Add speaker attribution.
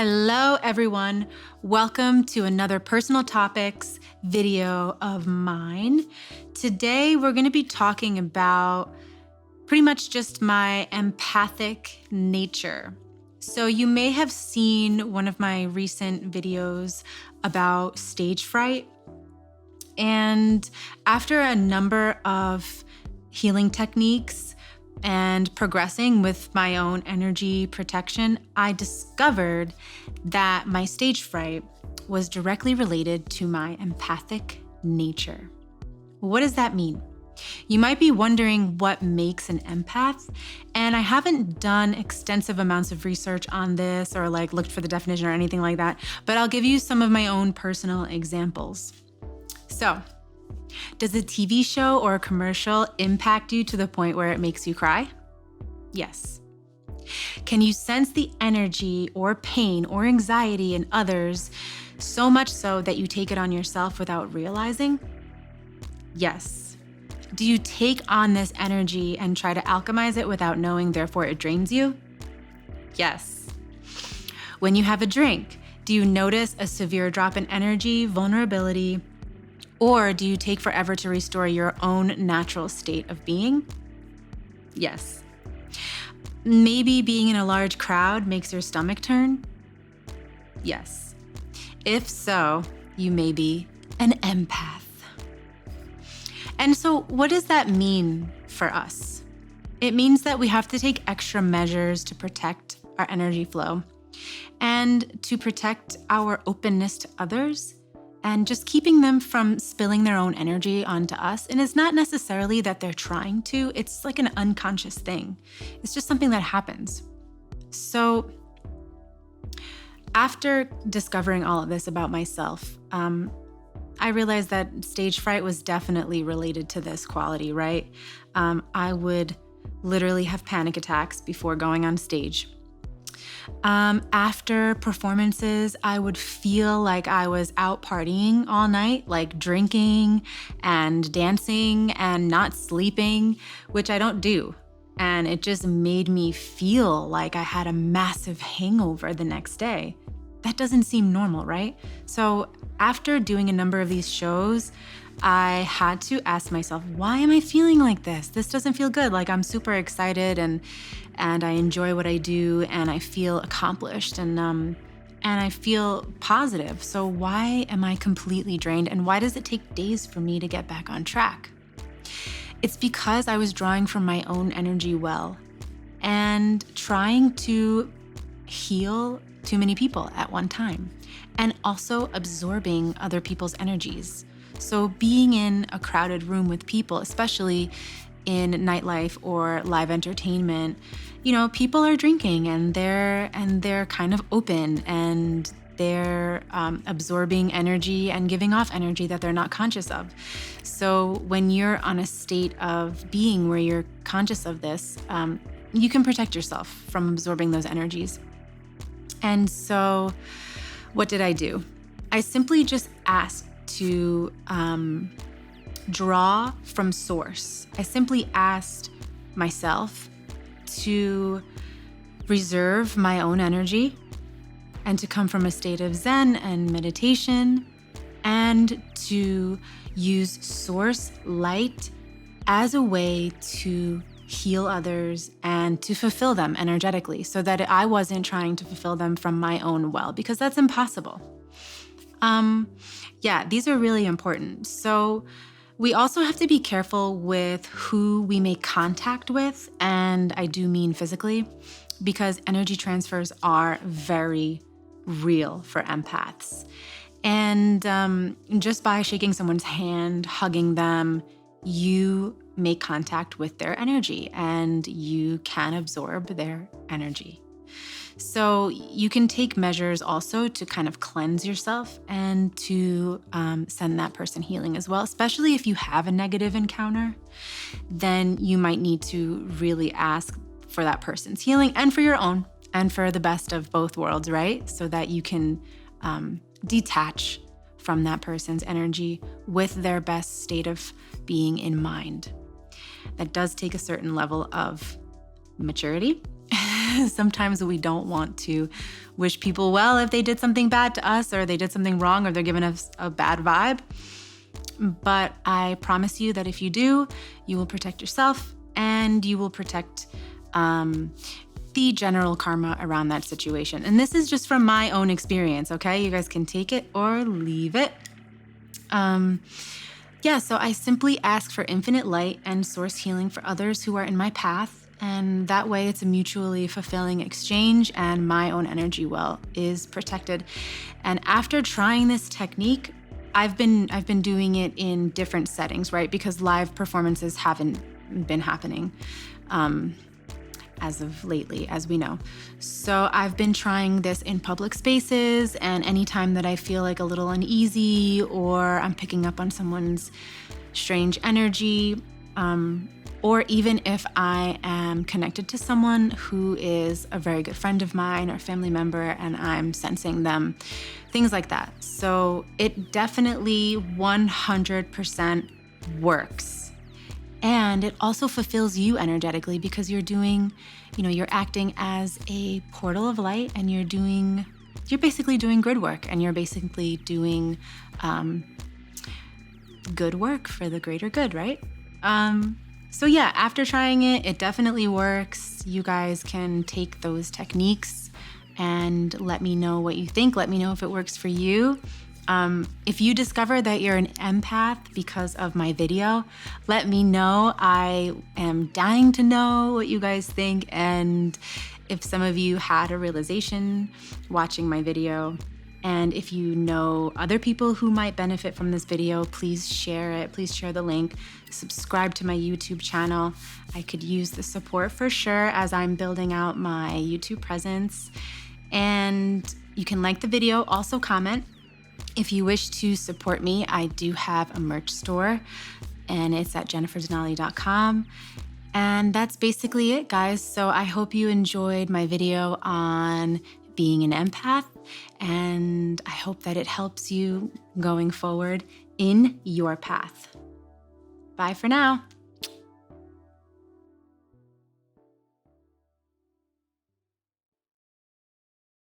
Speaker 1: Hello, everyone. Welcome to another personal topics video of mine. Today, we're going to be talking about pretty much just my empathic nature. So you may have seen one of my recent videos about stage fright. And after a number of healing techniques and progressing with my own energy protection, I discovered that my stage fright was directly related to my empathic nature. What does that mean? You might be wondering what makes an empath, and I haven't done extensive amounts of research on this or looked for the definition or anything like that, but I'll give you some of my own personal examples. So, does a TV show or a commercial impact you to the point where it makes you cry? Yes. Can you sense the energy or pain or anxiety in others so much so that you take it on yourself without realizing? Yes. Do you take on this energy and try to alchemize it without knowing, therefore it drains you? Yes. When you have a drink, do you notice a severe drop in energy, vulnerability, or do you take forever to restore your own natural state of being? Yes. Maybe being in a large crowd makes your stomach turn? Yes. If so, you may be an empath. And so what does that mean for us? It means that we have to take extra measures to protect our energy flow and to protect our openness to others and just keeping them from spilling their own energy onto us. And it's not necessarily that they're trying to, it's like an unconscious thing. It's just something that happens. So after discovering all of this about myself, I realized that stage fright was definitely related to this quality, right? I would literally have panic attacks before going on stage. After performances, I would feel like I was out partying all night, like drinking and dancing and not sleeping, which I don't do. And it just made me feel like I had a massive hangover the next day. That doesn't seem normal, right? So after doing a number of these shows, I had to ask myself, why am I feeling like this? This doesn't feel good. Like I'm super excited and I enjoy what I do and I feel accomplished and I feel positive. So why am I completely drained and why does it take days for me to get back on track? It's because I was drawing from my own energy well and trying to heal too many people at one time and also absorbing other people's energies. So being in a crowded room with people, especially in nightlife or live entertainment, people are drinking and they're kind of open and they're absorbing energy and giving off energy that they're not conscious of. So when you're on a state of being where you're conscious of this, you can protect yourself from absorbing those energies. And so what did I do? I simply just asked to draw from source. I simply asked myself to reserve my own energy and to come from a state of Zen and meditation and to use source light as a way to heal others and to fulfill them energetically so that I wasn't trying to fulfill them from my own well, because that's impossible. These are really important. So we also have to be careful with who we make contact with, and I do mean physically, because energy transfers are very real for empaths. And just by shaking someone's hand, hugging them, you make contact with their energy and you can absorb their energy. So you can take measures also to kind of cleanse yourself and to send that person healing as well, especially if you have a negative encounter, then you might need to really ask for that person's healing and for your own and for the best of both worlds, right? So that you can detach from that person's energy with their best state of being in mind. That does take a certain level of maturity Sometimes we don't want to wish people well if they did something bad to us or they did something wrong or they're giving us a bad vibe. But I promise you that if you do, you will protect yourself and you will protect the general karma around that situation. And this is just from my own experience, okay? You guys can take it or leave it. So I simply ask for infinite light and source healing for others who are in my path. And that way it's a mutually fulfilling exchange and my own energy well is protected. And after trying this technique, I've been doing it in different settings, right? Because live performances haven't been happening as of lately, as we know. So I've been trying this in public spaces, and anytime that I feel like a little uneasy or I'm picking up on someone's strange energy, or even if I am connected to someone who is a very good friend of mine or family member and I'm sensing them, things like that. So it definitely 100% works. And it also fulfills you energetically because you're doing, you're acting as a portal of light and you're basically doing grid work and you're basically doing good work for the greater good, right? So yeah, after trying it, it definitely works. You guys can take those techniques and let me know what you think. Let me know if it works for you. If you discover that you're an empath because of my video, let me know. I am dying to know what you guys think. And if some of you had a realization watching my video, and if you know other people who might benefit from this video, please share it. Please share the link. Subscribe to my YouTube channel. I could use the support for sure as I'm building out my YouTube presence. And you can like the video, also comment. If you wish to support me, I do have a merch store and it's at jenniferdenali.com. And that's basically it, guys. So I hope you enjoyed my video on being an empath, and I hope that it helps you going forward in your path. Bye for now.